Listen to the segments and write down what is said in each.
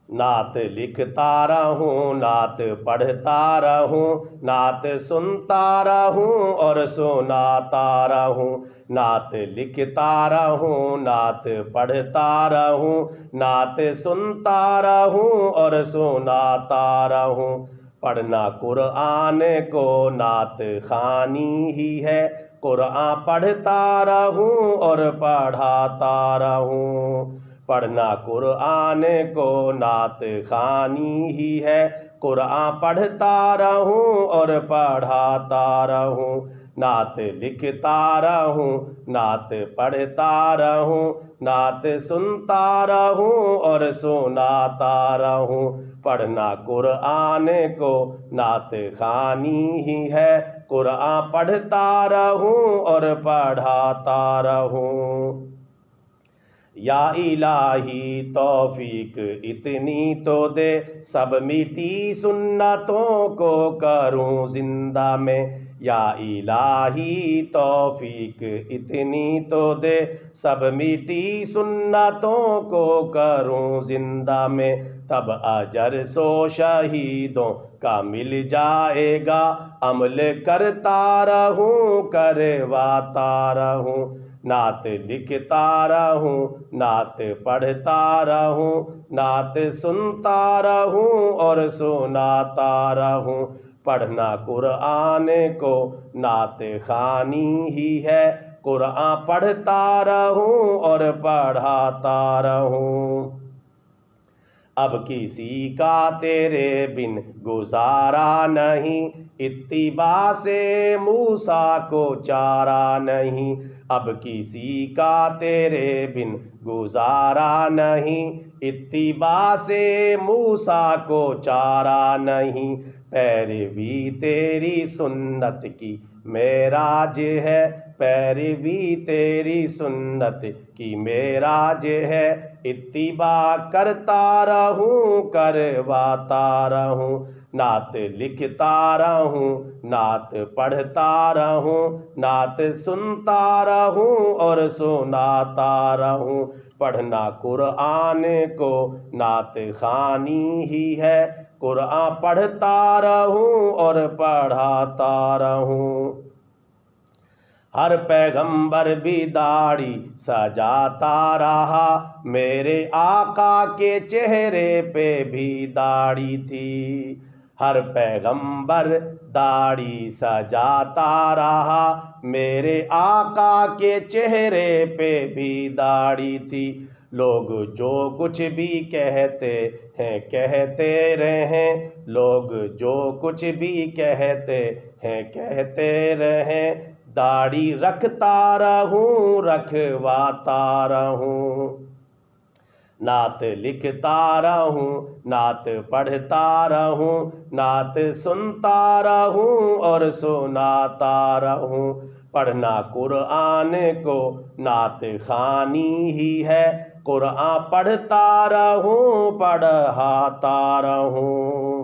نعت لکھتا رہوں، نعت پڑھتا رہوں، نعت سنتا رہوں اور سناتا رہوں، نعت لکھتا رہوں، نعت پڑھتا رہوں، نعت سنتا رہوں اور سناتا رہوں۔ پڑھنا قرآن کو نعت خوانی ہی ہے، قرآن پڑھتا رہوں اور پڑھاتا رہوں۔ پڑھنا قرآن کو نعت خوانی ہی ہے، قرآن پڑھتا رہوں اور پڑھاتا رہوں۔ نعت لکھتا رہوں، نعت پڑھتا رہوں، نعت سنتا رہوں اور سناتا رہوں۔ پڑھنا قرآن کو نعت خوانی ہی ہے، قرآن پڑھتا رہوں اور پڑھاتا رہوں۔ یا الہی توفیق اتنی تو دے، سب میٹھی سنتوں کو کروں زندہ میں۔ یا الہی توفیق اتنی تو دے، سب میٹھی سنتوں کو کروں زندہ میں۔ تب اجر سو شہیدوں کا مل جائے گا، عمل کرتا رہوں کرواتا رہوں۔ نعت لکھتا رہوں، نعت پڑھتا رہوں، نعت سنتا رہوں اور سناتا رہوں۔ پڑھنا قرآن کو نعت خوانی ہی ہے، قرآن پڑھتا رہوں اور پڑھاتا رہوں۔ اب کسی کا تیرے بن گزارا نہیں، اتباع سے موسیٰ کو چارہ نہیں۔ اب کسی کا تیرے بن گزارا نہیں، اتباع سے موسیٰ کو چارہ نہیں۔ پیروی تیری سنت کی معراج ہے، پیروی تیری سنت کی معراج ہے۔ اتباع کرتا رہوں کرواتا رہوں، نعت لکھتا رہوں، نعت پڑھتا رہوں، نعت سنتا رہوں اور سناتا رہوں۔ پڑھنا قرآن کو نعت خوانی ہی ہے، قرآن پڑھتا رہوں اور پڑھاتا رہوں۔ ہر پیغمبر بھی داڑھی سجاتا رہا، میرے آقا کے چہرے پہ بھی داڑھی تھی۔ ہر پیغمبر داڑھی سجاتا رہا، میرے آقا کے چہرے پہ بھی داڑھی تھی۔ لوگ جو کچھ بھی کہتے ہیں کہتے رہیں، لوگ جو کچھ بھی کہتے ہیں کہتے رہیں، داڑھی رکھتا رہوں رکھواتا رہوں۔ نعت لکھتا رہوں، نعت پڑھتا رہوں، نعت سنتا رہوں اور سناتا رہوں۔ پڑھنا قرآن کو نعت خوانی ہی ہے، قرآن پڑھتا رہوں پڑھاتا رہوں۔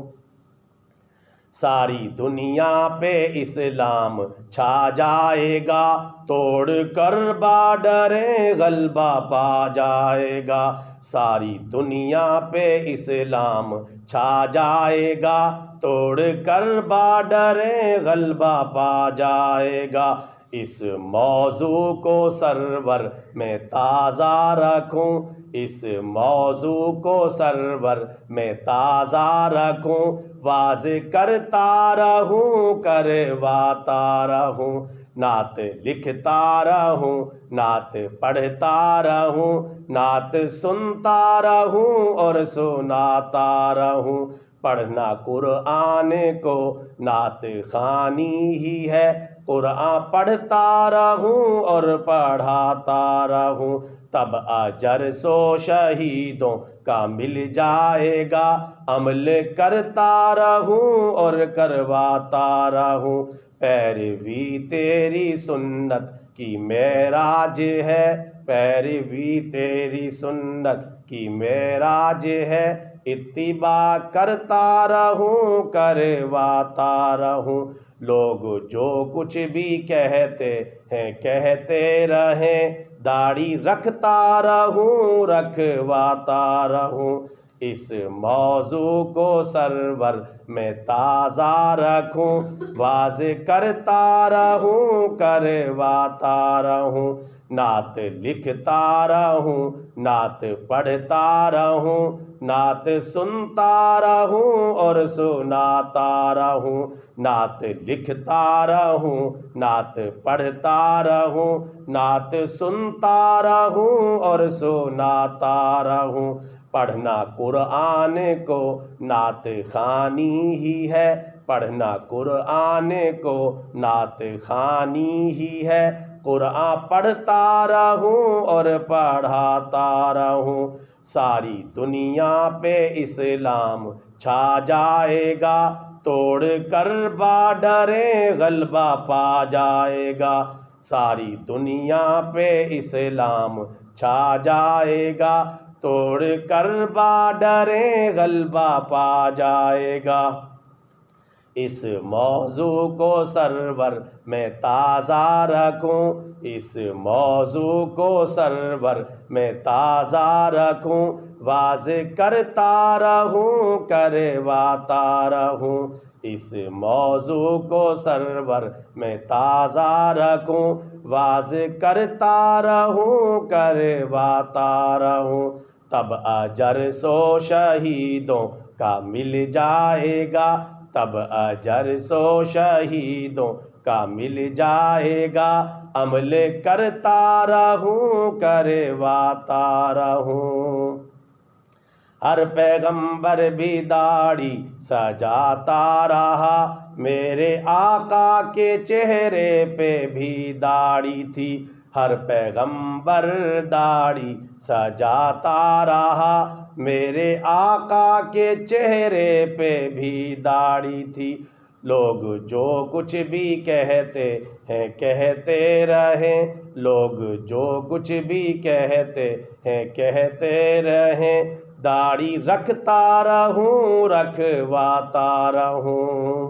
ساری دنیا پہ اسلام چھا جائے گا، توڑ کر بارڈریں غلبہ پا جائے گا۔ ساری دنیا پہ اسلام چھا جائے گا، توڑ کر بارڈریں غلبہ پا جائے گا۔ اس موضوع کو سرور میں تازہ رکھوں، اس موضوع کو سرور میں تازہ رکھوں۔ واضح کرتا رہوں کرواتا رہوں، نعت لکھتا رہوں، نعت پڑھتا رہوں، نعت سنتا رہوں اور سناتا رہوں۔ پڑھنا قرآن کو نعت خوانی ہی ہے، قرآن پڑھتا رہوں اور پڑھاتا رہوں۔ تب اجر سو شہیدوں کا مل جائے گا، عمل کرتا رہوں اور کرواتا رہوں۔ پیروی تیری سنت کی معراج ہے، پیروی تیری سنت کی معراج ہے۔ اتباع کرتا رہوں کرواتا رہوں، لوگ جو کچھ بھی کہتے ہیں کہتے رہیں، داڑھی رکھتا رہوں رکھواتا رہوں۔ اس موضوع کو سرور میں تازہ رکھوں، واضح کرتا رہوں، کرواتا رہوں، نعت لکھتا رہوں، نعت پڑھتا رہوں، نعت سنتا رہوں اور سناتا رہوں، نعت لکھتا رہوں، نعت پڑھتا رہوں، نعت سنتا رہوں اور سناتا رہوں۔ پڑھنا قرآن کو نعت خوانی ہی ہے، پڑھنا قرآن کو نعت خوانی ہی ہے، قرآن پڑھتا رہوں اور پڑھاتا رہوں، ساری دنیا پہ اسلام چھا جائے گا، توڑ کر بارڈریں غلبہ پا جائے گا، ساری دنیا پہ اسلام چھا جائے گا، توڑ کر بارڈریں غلبہ پا جائے گا۔ اس موضوع کو سرور میں تازہ رکھوں، اس موضوع کو سرور میں تازہ رکھوں، واضح کرتا رہوں، کرواتا رہوں، اس موضوع کو سرور میں تازہ رکھوں، واضح کرتا رہوں، کرواتا رہوں، تب اجر سو شہیدوں کا مل جائے گا، تب اجر سو شہیدوں کا مل جائے گا، عمل کرتا رہوں، کرواتا رہوں۔ ہر پیغمبر بھی داڑھی سجاتا رہا، میرے آقا کے چہرے پہ بھی داڑھی تھی، ہر پیغمبر داڑھی سجاتا رہا، میرے آقا کے چہرے پہ بھی داڑھی تھی، لوگ جو کچھ بھی کہتے ہیں کہتے رہیں، لوگ جو کچھ بھی کہتے ہیں کہتے رہیں، داڑھی رکھتا رہوں، رکھواتا رہوں،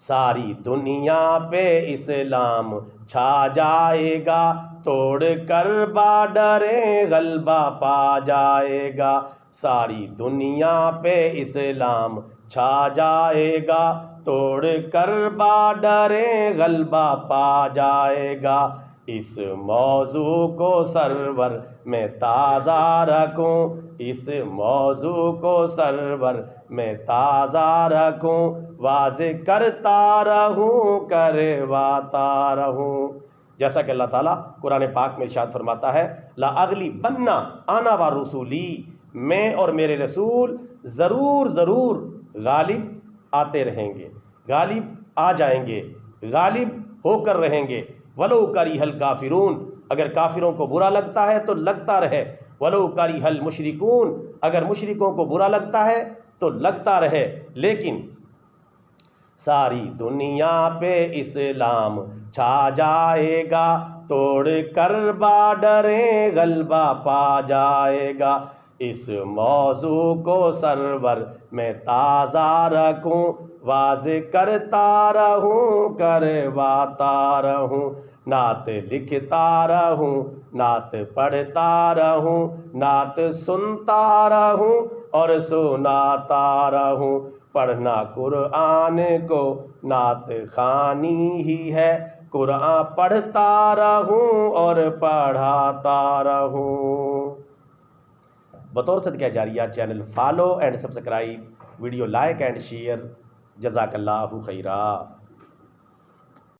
ساری دنیا پہ اسلام چھا جائے گا، توڑ کر بارڈریں غلبہ پا جائے گا، ساری دنیا پہ اسلام چھا جائے گا، توڑ کر بارڈریں غلبہ پا جائے گا، اس موضوع کو سرور میں تازہ رکھوں، اس موضوع کو سرور میں تازہ رکھوں، واضح کرتا رہوں، کرواتا رہوں۔ جیسا کہ اللہ تعالیٰ قرآن پاک میں ارشاد فرماتا ہے، لَأَغْلِبَنَّ أَنَا وَرُسُلِي، میں اور میرے رسول ضرور ضرور غالب آتے رہیں گے، غالب آ جائیں گے، غالب ہو کر رہیں گے، وَلَوْ كَرِهَ الْكَافِرُونَ، اگر کافروں کو برا لگتا ہے تو لگتا رہے، وَلَوْ كَرِهَ الْمُشْرِكُونَ، اگر مشرکوں کو برا لگتا ہے تو لگتا رہے، لیکن ساری دنیا پہ اسلام چھا جائے گا، توڑ کر بارڈریں غلبہ پا جائے گا، اس موضوع کو سرور میں تازہ رکھوں، واضح کرتا رہوں، کرواتا رہوں، نعت لکھتا رہوں، نعت پڑھتا رہوں، نعت سنتا رہوں اور سناتا رہوں، پڑھنا قرآن کو نعت خوانی ہی ہے، قرآن پڑھتا رہوں اور پڑھاتا رہوں۔ بطور صدقہ جاریہ channel follow and subscribe, video like and share, جزاک اللہ خیرا۔